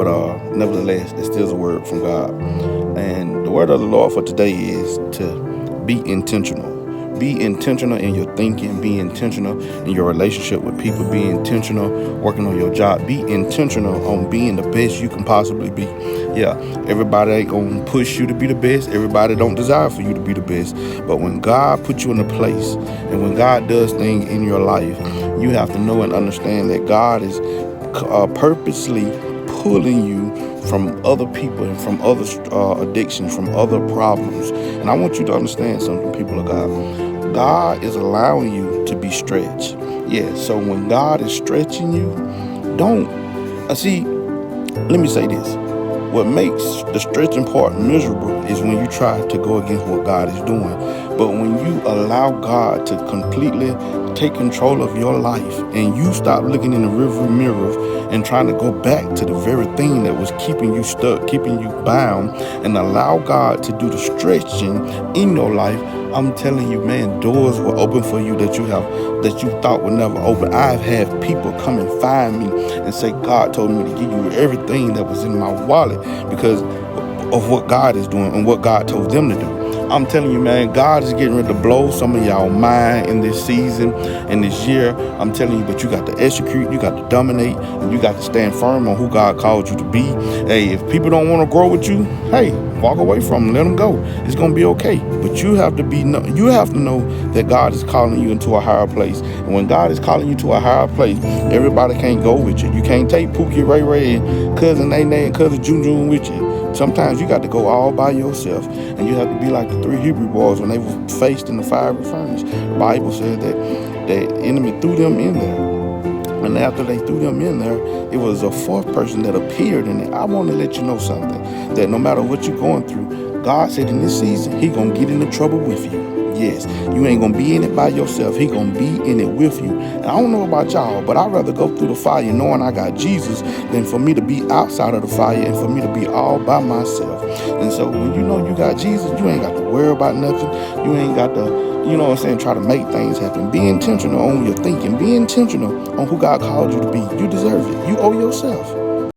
but nevertheless, it still is a word from God. And the word of the Lord for today is to be intentional. Be intentional in your thinking. Be intentional in your relationship with people. Be intentional working on your job. Be intentional on being the best you can possibly be. Yeah, everybody ain't gonna push you to be the best. Everybody don't desire for you to be the best. But when God puts you in a place and when God does things in your life, you have to know and understand that God is purposely pulling you from other people and from other addictions, from other problems. And I want you to understand something, people of God. God is allowing you to be stretched. Yeah, so when God is stretching you, don't see, let me say this. What makes the stretching part miserable is when you try to go against what God is doing. But when you allow God to completely take control of your life and you stop looking in the rearview mirror and trying to go back to the very thing that was keeping you stuck, keeping you bound, and allow God to do the stretching in your life, I'm telling you, man, doors will open for you that you thought would never open. I've had people come and find me and say, God told me to give you everything that was in my wallet because of what God is doing and what God told them to do. I'm telling you, man, God is getting ready to blow some of y'all mind in this season, in this year. I'm telling you, but you got to execute, you got to dominate, and you got to stand firm on who God called you to be. Hey, if people don't want to grow with you, hey, walk away from them, let them go. It's gonna be okay. But you have to know that God is calling you into a higher place. And when God is calling you to a higher place, everybody can't go with you. You can't take Pookie, Ray Ray, and Cousin Nene and Cousin June June with you. Sometimes you got to go all by yourself, and you have to be like the three Hebrew boys when they were faced in the fiery furnace. The Bible said that the enemy threw them in there. And after they threw them in there, it was a fourth person that appeared in it. I want to let you know something, that no matter what you're going through, God said in this season, He going to get into trouble with you. Yes, you ain't going to be in it by yourself. He going to be in it with you. And I don't know about y'all, but I'd rather go through the fire knowing I got Jesus than for me to be outside of the fire and for me to be all by myself. And so when you know you got Jesus, you ain't got to worry about nothing. You ain't got to, you know what I'm saying, try to make things happen. Be intentional on your thinking. Be intentional on who God called you to be. You deserve it. You owe yourself.